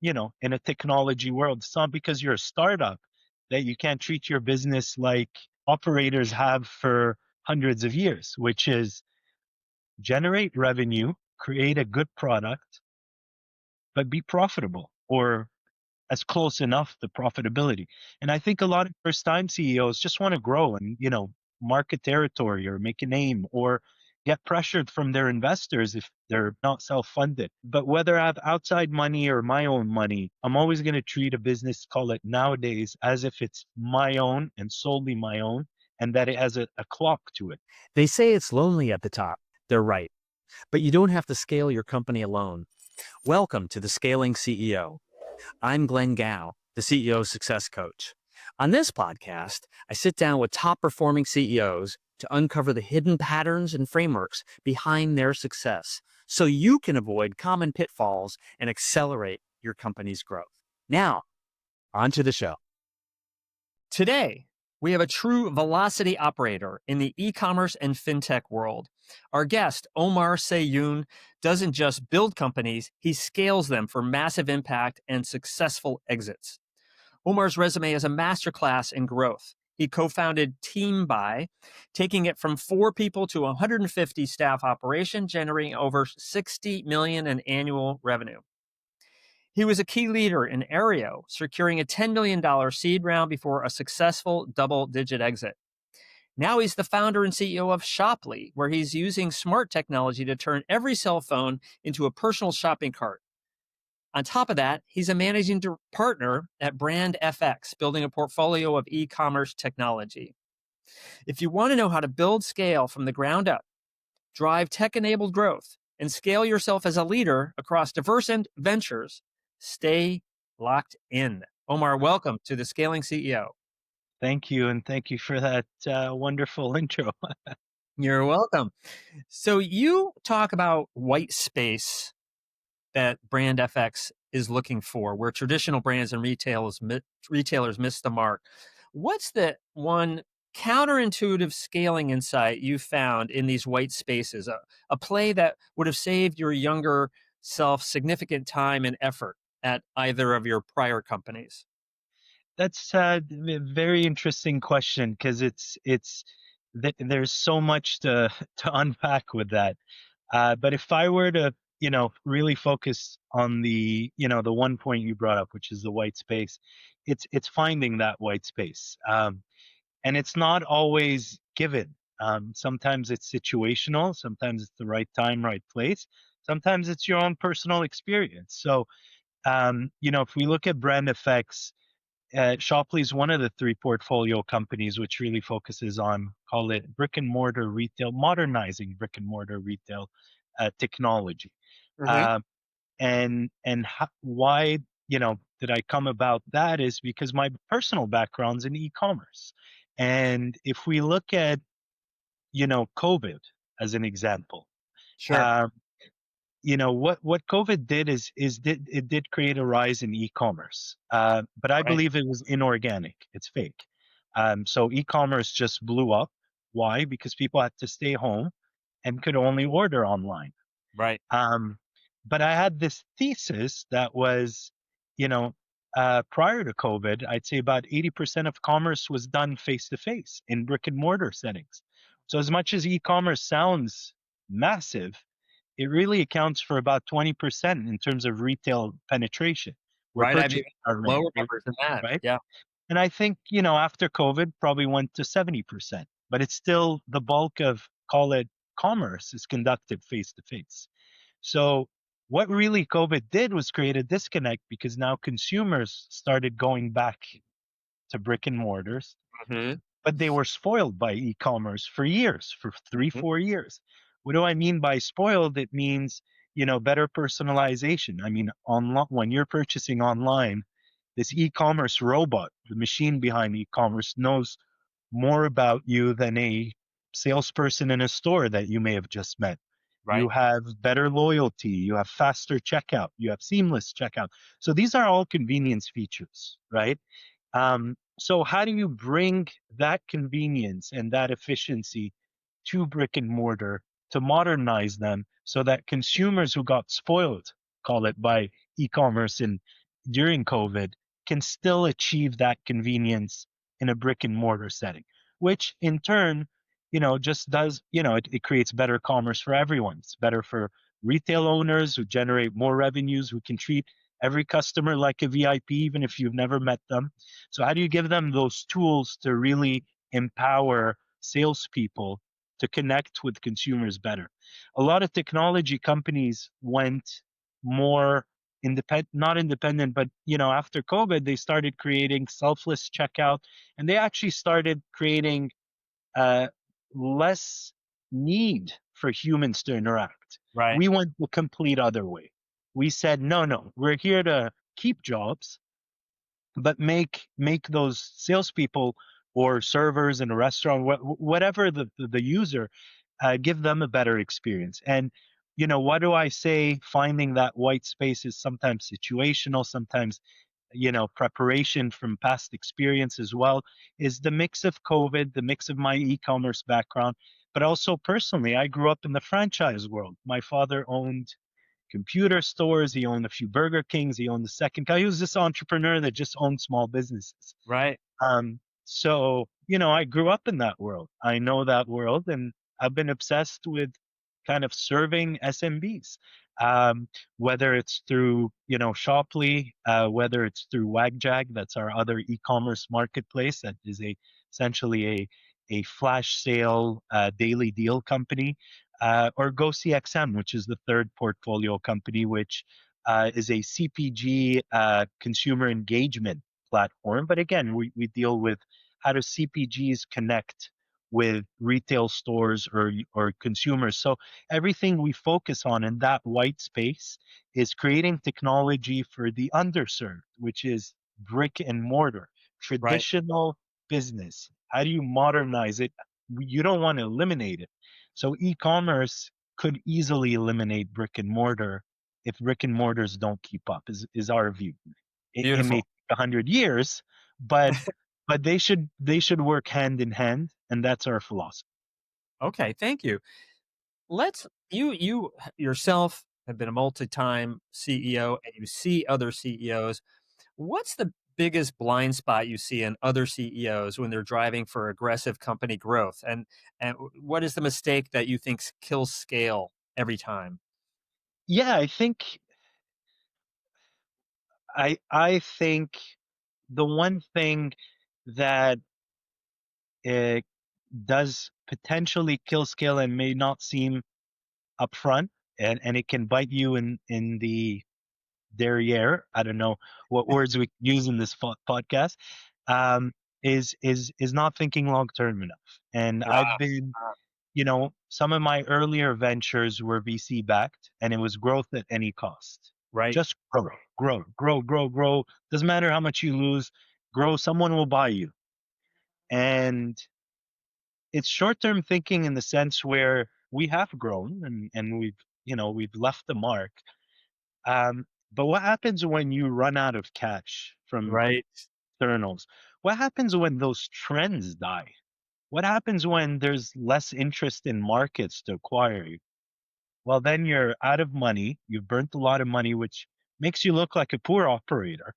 in a technology world. It's not because you're a startup that you can't treat your business like operators have for hundreds of years, which is generate revenue, create a good product, but be profitable or as close enough to profitability. And I think a lot of first time CEOs just want to grow and, market territory or make a name or get pressured from their investors if they're not self funded. But whether I have outside money or my own money, I'm always going to treat a business, call it nowadays, as if it's my own and solely my own and that it has a clock to it. They say it's lonely at the top. They're right. But you don't have to scale your company alone. Welcome to the Scaling CEO. I'm Glenn Gao, the CEO Success Coach. On this podcast, I sit down with top performing CEOs to uncover the hidden patterns and frameworks behind their success so you can avoid common pitfalls and accelerate your company's growth. Now, on to the show. Today, we have a true velocity operator in the e-commerce and fintech world. Our guest, Omar Sahyoun, doesn't just build companies, he scales them for massive impact and successful exits. Omar's resume is a masterclass in growth. He co-founded TeamBuy, taking it from 4 people to 150 staff operation, generating over $60 million in annual revenue. He was a key leader in Aereo, securing a $10 million seed round before a successful double-digit exit. Now he's the founder and CEO of Shoply, where he's using smart technology to turn every cell phone into a personal shopping cart. On top of that, he's a managing partner at Brand FX, building a portfolio of e-commerce technology. If you want to know how to build scale from the ground up, drive tech-enabled growth, and scale yourself as a leader across diverse ventures, stay locked in. Omar, welcome to the Scaling CEO. Thank you. And thank you for that wonderful intro. You're welcome. So you talk about white space that Brand FX is looking for, where traditional brands and retailers miss the mark. What's the one counterintuitive scaling insight you found in these white spaces, a play that would have saved your younger self significant time and effort at either of your prior companies? That's a very interesting question because there's so much to to unpack with that. But if I were to, really focus on the one point you brought up, which is the white space, it's finding that white space, and it's not always given. Sometimes it's situational, sometimes it's the right time, right place, sometimes it's your own personal experience. So, if we look at brand effects, Shoply is one of the 3 portfolio companies which really focuses on, call it brick and mortar retail, modernizing brick and mortar retail technology. Mm-hmm. Uh, and why did I come about that is because my personal background's in e-commerce, and if we look at COVID as an example, Sure. um, what COVID did it did create a rise in e-commerce, but I Right. believe it was inorganic. It's fake. So e-commerce just blew up. Why? Because people had to stay home and could only order online. Right. Um, but I had this thesis that was, you know, prior to COVID, I'd say about 80% of commerce was done face to face in brick and mortar settings. So as much as e-commerce sounds massive, it really accounts for about 20% in terms of retail penetration where Right. I've purchases even are made, lower numbers than that. right? Yeah. And I think, after COVID probably went to 70%, but it's still the bulk of, call it, commerce is conducted face to face. So what really COVID did was create a disconnect because now consumers started going back to brick and mortars, Mm-hmm. but they were spoiled by e-commerce for years, for 3, 4 years. What do I mean by spoiled? It means, better personalization. I mean, online, when you're purchasing online, this e-commerce robot, the machine behind e-commerce, knows more about you than a salesperson in a store that you may have just met. You Right. have better loyalty, you have faster checkout, you have seamless checkout. So these are all convenience features, right? So how do you bring that convenience and that efficiency to brick and mortar to modernize them so that consumers who got spoiled, call it, by e-commerce in during COVID can still achieve that convenience in a brick and mortar setting, which in turn, just does, it creates better commerce for everyone. It's better for retail owners who generate more revenues, who can treat every customer like a VIP, even if you've never met them. So, how do you give them those tools to really empower salespeople to connect with consumers better? A lot of technology companies went more independent, not independent, but after COVID, they started creating selfless checkout, and they actually started creating uh, less need for humans to interact. Right. We went the complete other way. We said, no, no, we're here to keep jobs, but make those salespeople or servers in a restaurant, whatever the user, give them a better experience. And what do I say? Finding that white space is sometimes situational, sometimes preparation from past experience as well. Is the mix of COVID, the mix of my e-commerce background, but also personally, I grew up in the franchise world. My father owned computer stores. He owned a few Burger Kings. He owned the second guy. He was this entrepreneur that just owned small businesses. Right. So, I grew up in that world. I know that world, and I've been obsessed with kind of serving SMBs, whether it's through, Shoply, whether it's through Wagjag, that's our other e-commerce marketplace that is essentially a flash sale daily deal company, or GoCXM, which is the third portfolio company, which is a CPG consumer engagement platform. But again, we deal with how do CPGs connect with retail stores or consumers. So everything we focus on in that white space is creating technology for the underserved, which is brick and mortar, Right. traditional business. How do you modernize it? You don't want to eliminate it. So e-commerce could easily eliminate brick and mortar if brick and mortars don't keep up, is our view. It may Beautiful. take 100 years, but they should work hand in hand, and that's our philosophy. Okay. Thank you. You yourself have been a multi-time CEO and you see other CEOs. What's the biggest blind spot you see in other CEOs when they're driving for aggressive company growth? And what is the mistake that you think kills scale every time? Yeah, I think the one thing that uh, does potentially kill scale and may not seem upfront, and it can bite you in the derriere. I don't know what words we use in this podcast. Um, is not thinking long term enough. And I've Ah, been, some of my earlier ventures were VC backed, and it was growth at any cost. right, Just grow, grow, grow, grow, grow. Doesn't matter how much you lose. Grow. Someone will buy you. And it's short term thinking in the sense where we have grown and we've left the mark. But what happens when you run out of cash from right, externals? What happens when those trends die? What happens when there's less interest in markets to acquire you? Well, then you're out of money. You've burnt a lot of money, which makes you look like a poor operator.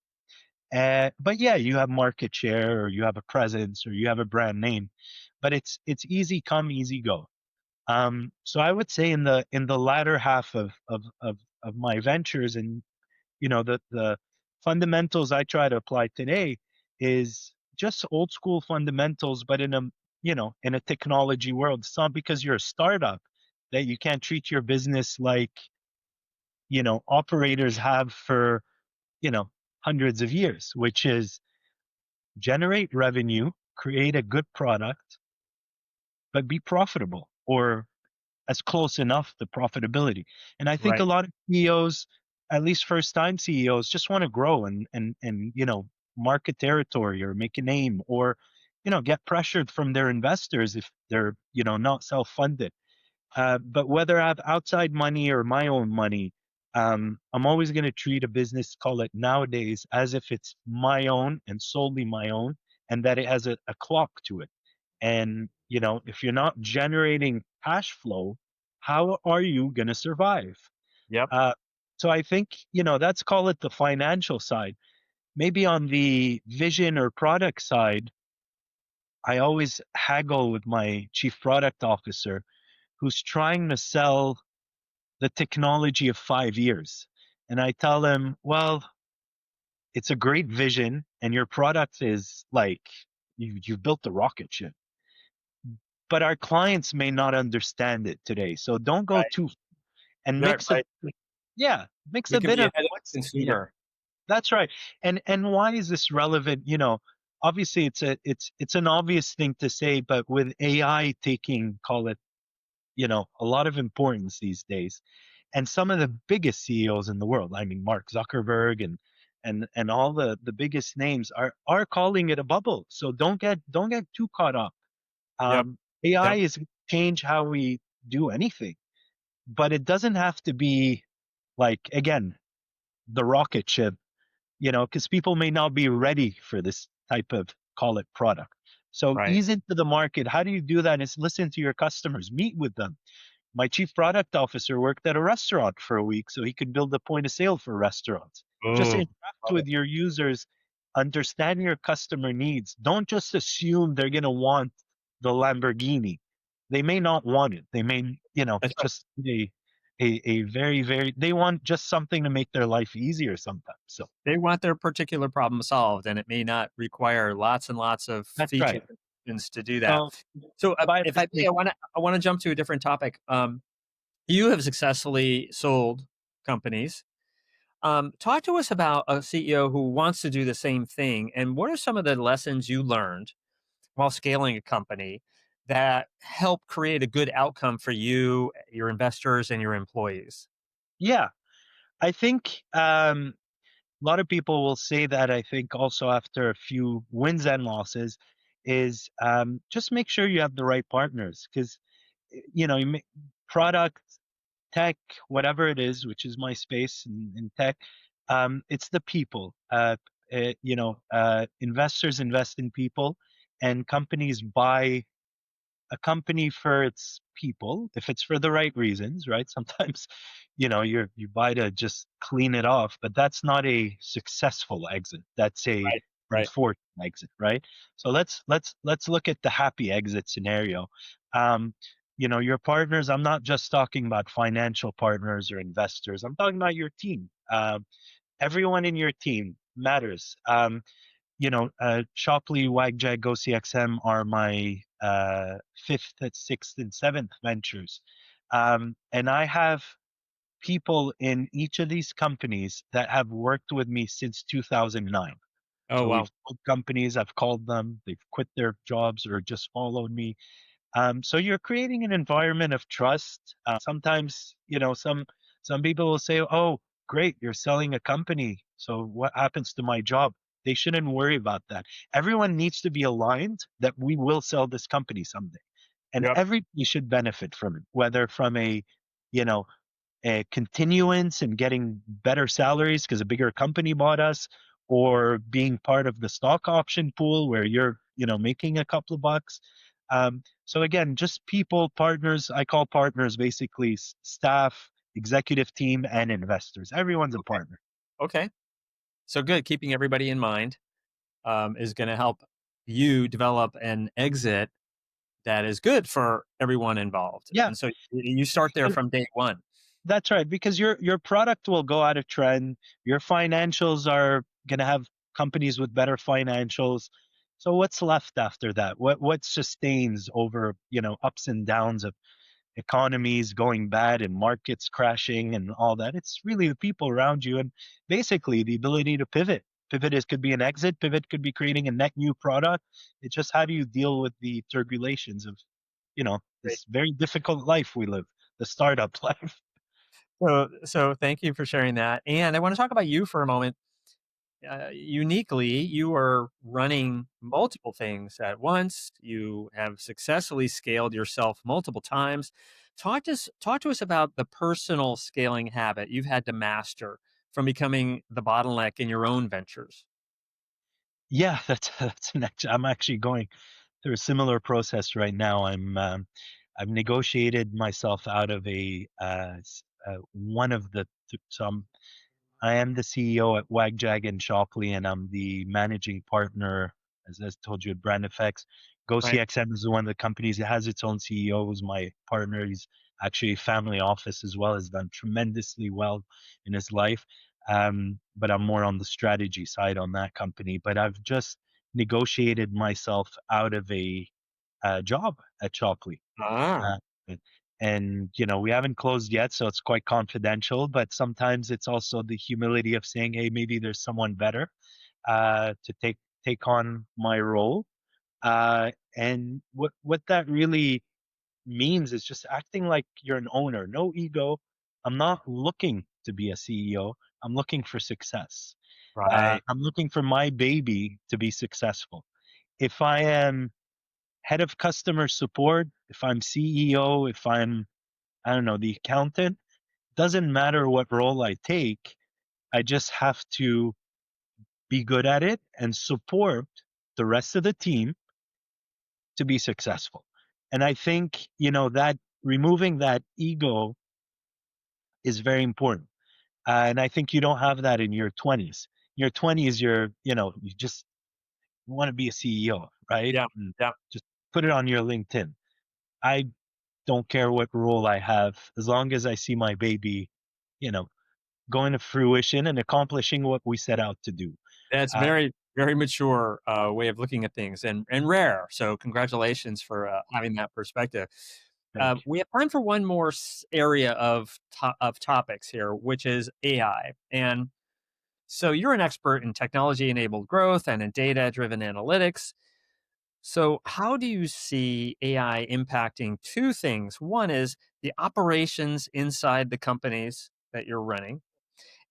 But yeah, you have market share, or you have a presence, or you have a brand name. But it's easy come, easy go. So I would say in the latter half of my ventures, and the fundamentals I try to apply today is just old school fundamentals, but in a technology world. It's not because you're a startup that you can't treat your business like operators have for you know hundreds of years, which is generate revenue, create a good product, but be profitable, or as close enough to profitability. And I think a right. lot of CEOs, at least first time CEOs, just want to grow and market territory or make a name, or get pressured from their investors if they're not self funded. But whether I have outside money or my own money, I'm always going to treat a business, call it nowadays, as if it's my own and solely my own, and that it has a clock to it. And, if you're not generating cash flow, how are you going to survive? Yep. Uh, So I think, that's call it the financial side. Maybe on the vision or product side, I always haggle with my chief product officer who's trying to sell the technology of 5 years. And I tell him, well, it's a great vision and your product is like you've built the rocket ship, but our clients may not understand it today. So don't go Right. too and Right. mix a Right. yeah, mix We a can bit be of ahead of what's the yeah, consumer. that's right. And why is this relevant? Obviously it's an obvious thing to say, but with AI taking, call it, a lot of importance these days, and some of the biggest CEOs in the world, I mean Mark Zuckerberg and all the biggest names are calling it a bubble. So don't get too caught up. Yep. AI Yep. is change how we do anything, but it doesn't have to be like, again, the rocket ship, because people may not be ready for this type of, call it, product. So Right. ease into the market. How do you do that? Is listen to your customers, meet with them. My chief product officer worked at a restaurant for a week so he could build a point of sale for restaurants. Just Oh, interact love it. with your users, understand your customer needs. Don't just assume they're going to want the Lamborghini. They may not want it. They may, That's right. just a very, very, they want just something to make their life easier sometimes. So They want their particular problem solved, and it may not require lots and lots of that's features right. and functions to do that. So So, by if I may, mistake, I wanna jump to a different topic. You have successfully sold companies. Talk to us about a CEO who wants to do the same thing, and what are some of the lessons you learned while scaling a company that help create a good outcome for you, your investors, and your employees? yeah, I think a lot of people will say that. I think also after a few wins and losses is just make sure you have the right partners because you make product, tech, whatever it is, which is my space in tech. It's the people. Investors invest in people, and companies buy a company for its people if it's for the right reasons, right? Sometimes you buy to just clean it off, but that's not a successful exit. That's a Right, right. unfortunate exit, right? So let's look at the happy exit scenario. um your partners, I'm not just talking about financial partners or investors, I'm talking about your team. Everyone in your team matters. Shopley, Wagjag, GoCXM are my fifth, sixth, and seventh ventures. And I have people in each of these companies that have worked with me since 2009. Oh, So wow. we've sold companies, I've called them, they've quit their jobs or just followed me. So you're creating an environment of trust. Sometimes, some people will say, "Oh, great, you're selling a company. So what happens to my job?" They shouldn't worry about that. Everyone needs to be aligned that we will sell this company someday, and Yep. everybody should benefit from it, whether from you know, a continuance and getting better salaries because a bigger company bought us, or being part of the stock option pool where you're making a couple of bucks. So again, just people, partners. I call partners basically staff, executive team, and investors. Everyone's a Okay. partner. Okay. So good. Keeping everybody in mind is going to help you develop an exit that is good for everyone involved. Yeah, And so you start there from day one. that's right, because your product will go out of trend. Your financials are going to have companies with better financials. So what's left after that? What sustains over, ups and downs of economies going bad and markets crashing and all that? It's really the people around you and basically the ability to pivot. Pivot is could be an exit, pivot could be creating a net new product. It's just how do you deal with the turbulations of, Great. this very difficult life we live, the startup life. So thank you for sharing that. And I want to talk about you for a moment. Uniquely, you are running multiple things at once. You have successfully scaled yourself multiple times. Talk to us about the personal scaling habit you've had to master from becoming the bottleneck in your own ventures. Yeah, I'm actually going through a similar process right now. I've negotiated myself out of one of the so I am the CEO at WagJag and Shockley, and I'm the managing partner, as I told you, at Brand Effects. Right. GoCXM is one of the companies that has its own CEO, who's my partner. He's actually a family office as well, has done tremendously well in his life. But I'm more on the strategy side on that company. But I've just negotiated myself out of a job at Shockley. Ah, Uh, and we haven't closed yet, so it's quite confidential. But sometimes it's also the humility of saying, "Hey, maybe there's someone better to take on my role." And what that really means is just acting like you're an owner, no ego. I'm not looking to be a CEO. I'm looking for success. right. I'm looking for my baby to be successful. If I am head of customer support, if I'm CEO, if I don't know, the accountant, doesn't matter what role I take. I just have to be good at it and support the rest of the team to be successful. And I think, that removing that ego is very important. And I think you don't have that in your 20s. Your 20s, you just want to be a CEO, right? Yeah. And Yeah. just put it on your LinkedIn. I don't care what role I have, as long as I see my baby, you know, going to fruition and accomplishing what we set out to do. That's Uh, very, very mature way of looking at things, and rare. So congratulations for having that perspective. thank you. We have time for one more area of topics here, which is AI. And so you're an expert in technology enabled growth and in data driven analytics. So, how do you see AI impacting two things? One is the operations inside the companies that you're running,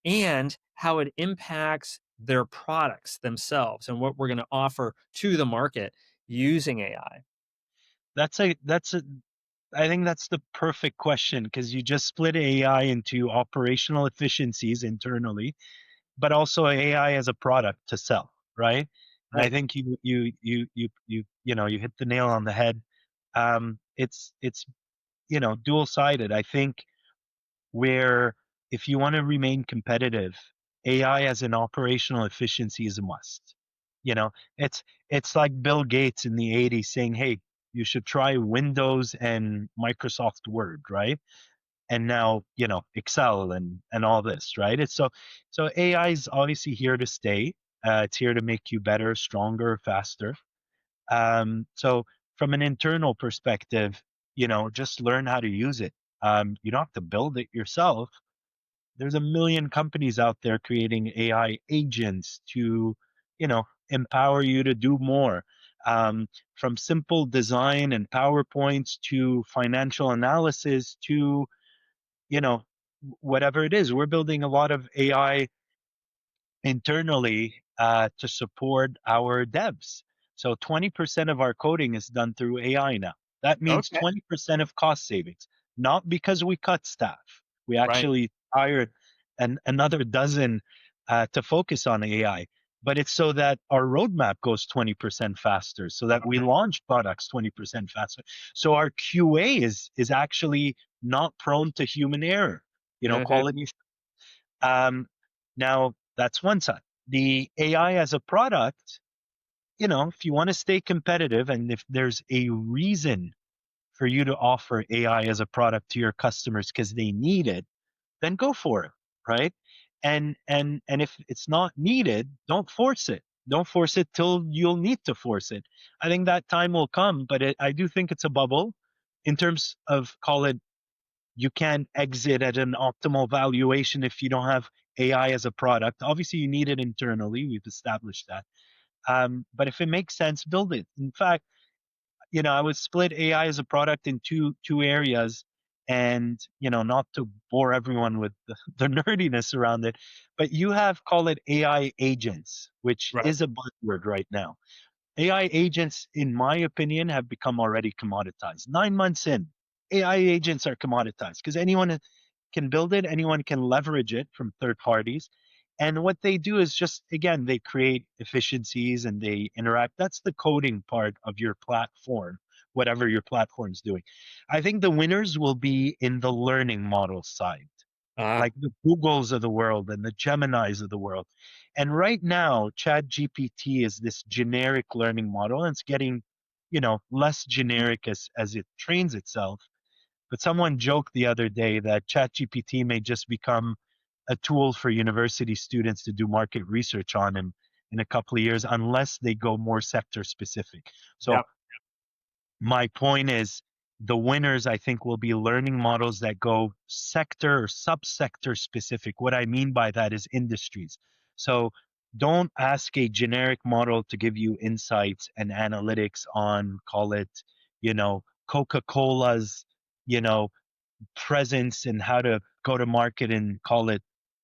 and how it impacts their products themselves and what we're going to offer to the market using AI. That's a I think that's the perfect question because you just split AI into operational efficiencies internally, but also AI as a product to sell, right? And I Right. think you hit the nail on the head. It's dual sided. I think where if you want to remain competitive, AI as an operational efficiency is a must. You know, it's it's like Bill Gates in the 80s saying, "Hey, you should try Windows and Microsoft Word," right? And now, Excel and all this, right? It's so AI is obviously here to stay. It's here to make you better, stronger, faster. So from an internal perspective, just learn how to use it. You don't have to build it yourself. There's a million companies out there creating AI agents to, empower you to do more. From simple design and PowerPoints to financial analysis to, you know, whatever it is. We're building a lot of AI internally to support our devs. So 20% of our coding is done through AI now. That means Okay. 20% of cost savings, not because we cut staff. We Right. actually hired another dozen to focus on AI, but it's so that our roadmap goes 20% faster, so that we Okay. launch products 20% faster. So our QA is actually not prone to human error, Mhm. quality. um, Now, that's one side. The AI as a product, if you want to stay competitive and if there's a reason for you to offer AI as a product to your customers because they need it, then go for it, right? And if it's not needed, don't force it. Don't force it till you'll need to force it. I think that time will come, but I do think it's a bubble in terms of call it you can't exit at an optimal valuation if you don't have AI as a product. Obviously, you need it internally. We've established that. But if it makes sense, build it. In fact, I would split AI as a product in two areas, and not to bore everyone with the nerdiness around it, but you have call it AI agents, which Right. is a buzzword right now. AI agents, in my opinion, have become already commoditized. 9 months in, AI agents are commoditized because anyone can build it, anyone can leverage it from third parties. And what they do is just, again, they create efficiencies and they interact. That's the coding part of your platform, whatever your platform's doing. I think the winners will be in the learning model side. Uh, like the Googles of the world and the Geminis of the world. And right now, Chat GPT is this generic learning model, and it's getting, less generic as it trains itself. But someone joked the other day that Chat GPT may just become a tool for university students to do market research on in a couple of years, unless they go more sector specific. So yep. my point is the winners, I think, will be learning models that go sector or subsector specific. What I mean by that is industries. So don't ask a generic model to give you insights and analytics on, call it, Coca-Cola's, you know, presence and how to go to market and call it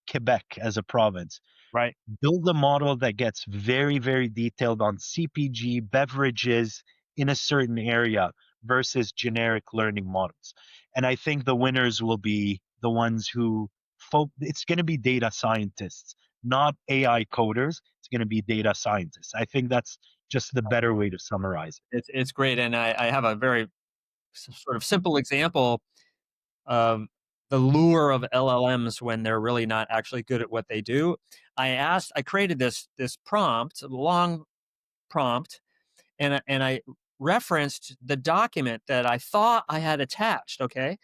Quebec as a province. Right. Build a model that gets very, very detailed on CPG, beverages in a certain area versus generic learning models. And I think the winners will be the ones who it's going to be data scientists, not AI coders. It's going to be data scientists. I think that's just the better way to summarize it. It's great. And I have a very sort of simple example of the lure of LLMs when they're really not actually good at what they do. I created this prompt, a long prompt, and I referenced the document that I thought I had attached. Okay,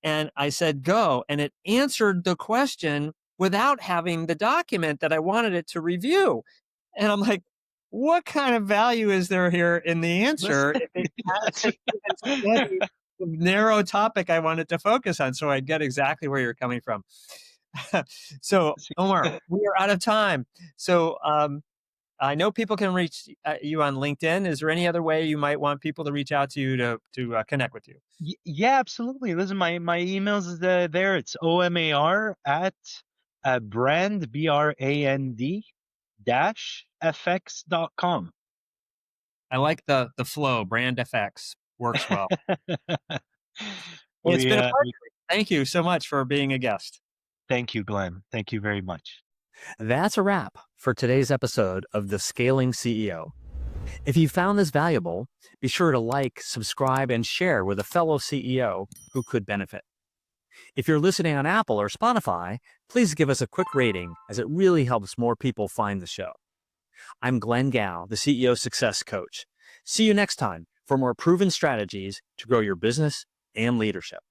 and I said go, and it answered the question without having the document that I wanted it to review. And I'm like, what kind of value is there here in the answer Listen, if it that's, hasn't even studied the narrow topic I wanted to focus on? So I get exactly where you're coming from. So, Omar, we are out of time. So, I know people can reach you on LinkedIn. Is there any other way you might want people to reach out to you to connect with you? yeah, absolutely. Listen, my emails is there. It's omar at brand, brand dash fx.com. I like the flow. Brand FX works well. Well, it's we, been a uh, pleasure. we, Thank you so much for being a guest. thank you, Glenn. Thank you very much. That's a wrap for today's episode of The Scaling CEO. If you found this valuable, be sure to like, subscribe, and share with a fellow CEO who could benefit. If you're listening on Apple or Spotify, please give us a quick rating as it really helps more people find the show. I'm Glenn Gao, the CEO Success Coach. See you next time for more proven strategies to grow your business and leadership.